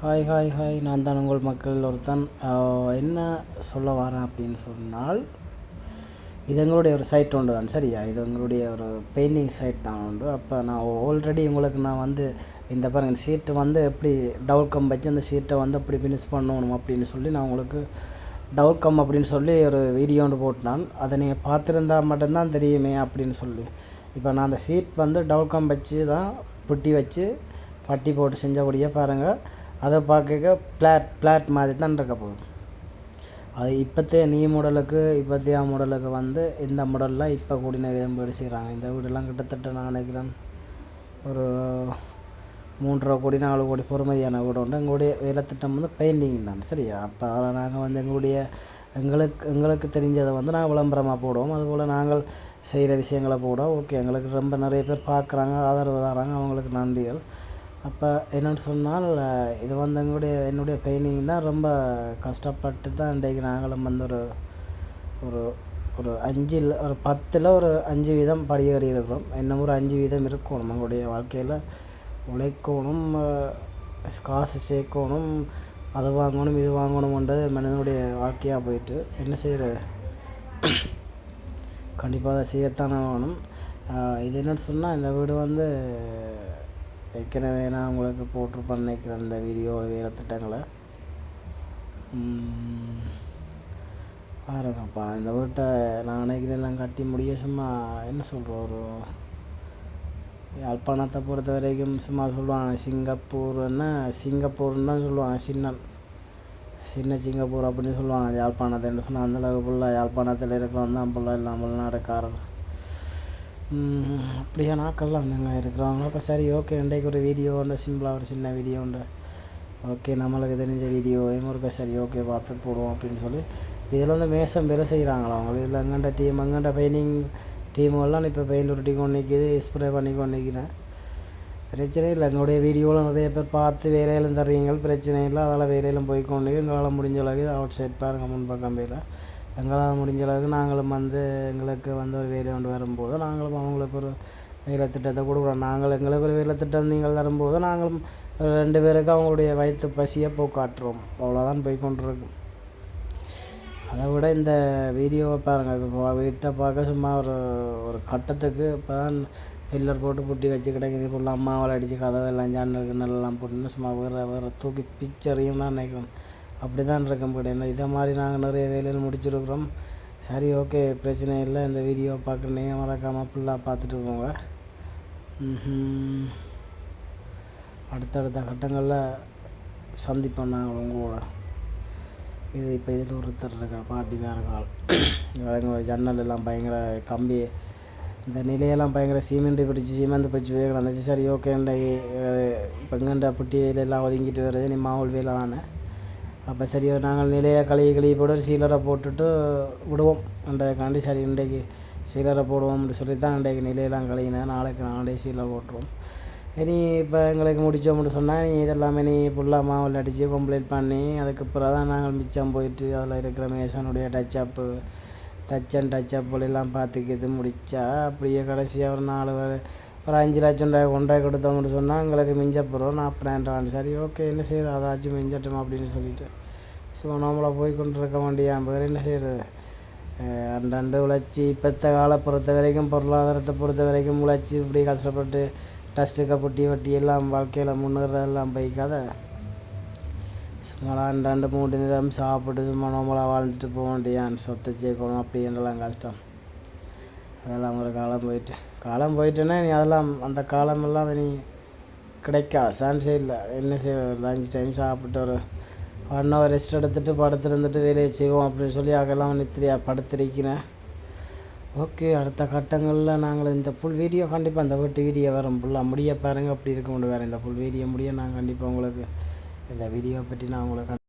Hi hi hi, நான் தான் உங்கள் மக்கள் ஒருத்தன். என்ன சொல்ல வரேன் அப்படின்னு சொன்னால், இது எங்களுடைய ஒரு சைட் உண்டு தான், சரியா? இது எங்களுடைய ஒரு பெயிண்டிங் சைட் தான் உண்டு. அப்போ நான் ஆல்ரெடி உங்களுக்கு நான் இந்த பாருங்கள், இந்த சீட்டை எப்படி டபுள் கம் வச்சு அந்த சீட்டை எப்படி ஃபினிஷ் பண்ணணும் அப்படின்னு சொல்லி நான் உங்களுக்கு டபுள் கம் அப்படின்னு சொல்லி ஒரு வீடியோ ஒன்று போட்டினான். அதை நீங்கள் பார்த்துருந்தா மட்டும்தான் தெரியுமே அப்படின்னு சொல்லி. இப்போ நான் அந்த சீட் டபுள் கம் வச்சு தான் புட்டி வச்சு பட்டி போட்டு செஞ்சபடியே பாருங்கள். அதை பார்க்க பிளாட் மாதிரி தான் இருக்க போகுது. அது இப்போத்தைய மாடலுக்கு இந்த மாடல்லாம் இப்போ கூடின வீடு செய்கிறாங்க. இந்த வீடெல்லாம் கிட்டத்தட்ட நான் நினைக்கிறேன் ஒரு 3.5 கோடி 4 கோடி பொறுமதியான வீடு உண்டு. எங்களுடைய வேலை திட்டம் பெயிண்டிங் தான், சரியா? அப்போ அதில் நாங்கள் எங்களுக்கு தெரிஞ்சதை நாங்கள் விளம்பரமாக போடுவோம். அதுபோல் நாங்கள் செய்கிற விஷயங்களை போடுவோம். ஓகே, எங்களுக்கு ரொம்ப நிறைய பேர் பார்க்குறாங்க, ஆதரவு தராங்க, அவங்களுக்கு நன்றிகள். அப்போ என்னென்னு சொன்னால், இது என்னுடைய பெயிண்டிங் தான் ரொம்ப கஷ்டப்பட்டு தான் இன்றைக்கு நாங்களும் ஒரு ஒரு ஒரு 10ல் ஒரு 5 வீதம் படியேறி இருக்கிறோம். இன்னும் ஒரு 5 வீதம் இருக்கணும். எங்களுடைய வாழ்க்கையில் உழைக்கணும், காசு சேர்க்கணும், அது வாங்கணும் இது வாங்கணுன்றது மனிதனுடைய வாழ்க்கையாக போயிட்டு என்ன செய்கிறது, கண்டிப்பாக அதை செய்யத்தானே வேணும். இது என்னென்னு சொன்னால், இந்த வீடு ஏற்கனவே நான் உங்களுக்கு போட்டு நினைக்கிறேன் இந்த வீடியோ வேறு திட்டங்களை. பாருங்கப்பா, இந்த வீட்டை நான் நினைக்கிறேன் எல்லாம் கட்டி முடிய சும்மா என்ன சொல்கிறோம், ஒரு யாழ்ப்பாணத்தை பொறுத்த வரைக்கும் சும்மா சொல்லுவாங்க சிங்கப்பூர்னு தான் சொல்லுவாங்க. சின்ன சிங்கப்பூர் அப்படின்னு சொல்லுவாங்க யாழ்ப்பாணத்தை. என்ன சொன்னால் அந்தளவுக்கு ஃபுல்லாக யாழ்ப்பாணத்தில் இருக்கிறவங்க தான் ஃபுல்லாக இல்லாமல் வெளிநாடுக்காரர் அப்படியே நாக்கெல்லாம் நாங்கள் இருக்கிறாங்களோ. அப்போ சரி, ஓகே, இன்றைக்கு ஒரு வீடியோ உண்டு, சிம்பிளாக ஒரு சின்ன வீடியோ உண்டு. ஓகே, நம்மளுக்கு தெரிஞ்ச வீடியோவையும் இருக்கா, சரி ஓகே பார்த்து போடுவோம் அப்படின்னு சொல்லி. இதில் மேசம் வேலை செய்கிறாங்களா அவங்க. இதில் எங்கள்கிட்ட பெயிண்டிங் டீமுகள்லாம் இப்போ பெயிண்ட் உருட்டி கொண்டு நிற்கிது, ஸ்ப்ரே பண்ணி கொண்டு நிற்கிறேன். பிரச்சனை இல்லை, எங்களுடைய வீடியோவில் நிறைய பேர் பார்த்து வேலையிலும் தர்றீங்க, பிரச்சனை இல்லை. அதெல்லாம் வேலையிலும் போய்க்கொண்டு எங்களால் முடிஞ்ச அளவுக்கு அவுட் சைட் பாருங்கள், முன்பக்கம் வேலை எங்களால் முடிஞ்ச அளவுக்கு நாங்களும் எங்களுக்கு ஒரு வேலை கொண்டு வரும்போது நாங்களும் அவங்களுக்கு ஒரு வேலை திட்டத்தை கொடுக்குறோம். எங்களுக்கு ஒரு வேலை திட்டம் நீங்கள் தரும்போது நாங்களும் 2 பேருக்கு அவங்களுடைய வயிற்று பசியை போக்காட்டுறோம். அவ்வளோதான் போய்கொண்டிருக்கும். அதை விட இந்த வீடியோவை பாருங்கள். இப்போ வீட்டை பார்க்க சும்மா ஒரு கட்டத்துக்கு இப்போ தான் பில்லர் போட்டு புட்டி வச்சு கிடைக்கிது. ஃபுல்லாக அம்மாவால் அடித்து கதவெல்லாம் ஜன்னலுக்கு நெல்லாம் போட்டுன்னு சும்மா வேறு தூக்கி பிக்சரையும் நான் நினைக்கிறேன். அப்படி தான் இருக்க முடியும். இதை மாதிரி நாங்கள் நிறைய வேலையில் முடிச்சிருக்கிறோம். சரி, ஓகே, பிரச்சனை இல்லை. இந்த வீடியோ பார்க்குறீங்க, மறக்காமல் ஃபுல்லாக பார்த்துட்டு போங்க. அடுத்தடுத்த கட்டங்களில் சந்திப்போம் நாங்கள் உங்களோட. இப்போ இதில் ஒருத்தர் இருக்க பாட்டி வேறு கால் ஜன்னல் எல்லாம் பயங்கர கம்பி, இந்த நிலையெல்லாம் பயங்கர சீமெண்ட் பிடிச்சி போய் கிடந்துச்சு. சரி, ஓகே, இப்போ எங்கண்ட புட்டி வேலையெல்லாம் ஒதுங்கிட்டு வருது, நீ மாவுள் வேலை தானே. அப்போ சரி, நாங்கள் நிலையை கழுவி போட்டு ஒரு சீலரை போட்டுட்டு விடுவோம். அன்றைக்காண்டி சரி இன்றைக்கு சீலரை போடுவோம்னு சொல்லி தான் இன்றைக்கு நிலையெல்லாம் கழுவினேன். நாளைக்கு சீலரை போட்டுருவோம். இனி இப்போ எங்களுக்கு முடித்தோம்னு சொன்னால், நீ இதெல்லாமே நீ ஃபுல்லாக மாவில் அடித்து கம்ப்ளீட் பண்ணி அதுக்கப்புறம் தான் நாங்கள் மிச்சம் போயிட்டு அதில் இருக்கிற மேசனுடைய டச்சப்பு எல்லாம் பார்த்துக்கிது முடித்தா அப்படியே கடைசியாக ஒரு 5 லட்சம் ரூபாய் கொண்டாய் கொடுத்தோம்னு சொன்னால் எங்களுக்கு மிஞ்சப்போகிறோம் 40,000. சரி, ஓகே, என்ன செய்கிறது, அதாச்சும் மிஞ்சட்டும் அப்படின்னு சொல்லிட்டு நம்மளை போய் கொண்டு இருக்க வேண்டியான். பேர் என்ன செய்கிறது, அண்டண்டு உழைச்சி இப்போத்த காலை பொறுத்த வரைக்கும், பொருளாதாரத்தை பொறுத்த வரைக்கும் உழைச்சி இப்படி கஷ்டப்பட்டு டஸ்ட்டுக்க புட்டி வட்டி எல்லாம் வாழ்க்கையில் முன்னேறதெல்லாம் போய்க்காத சும்மா 2-3 நிமிடம் சாப்பிட்டு சும்மா நம்மளாக வாழ்ந்துட்டு போக வேண்டியான். சொத்தை சேர்க்கணும் அப்படின்றலாம் கஷ்டம். அதெல்லாம் ஒரு காலம் போயிட்டுன்னா நீ அதெல்லாம் அந்த காலமெல்லாம் நீ கிடைக்கா சான்ஸே இல்லை. என்ன செய்வோம், லஞ்ச் டைம் சாப்பிட்டு ஒரு 1 ஹவர் ரெஸ்ட் எடுத்துகிட்டு படுத்துருந்துட்டு வேலையை செய்வோம் அப்படின்னு சொல்லி அதெல்லாம் நித்திரியா படுத்திருக்கிறேன். ஓகே, அடுத்த கட்டங்களில் நாங்கள் இந்த ஃபுல் வீடியோ கண்டிப்பாக இந்த வீடியோ வரும் ஃபுல்லாக முடிய பாருங்கள். அப்படி இருக்க வேறு இந்த ஃபுல் வீடியோ முடிய நான் கண்டிப்பாக உங்களுக்கு இந்த வீடியோ பற்றி நான் உங்களுக்கு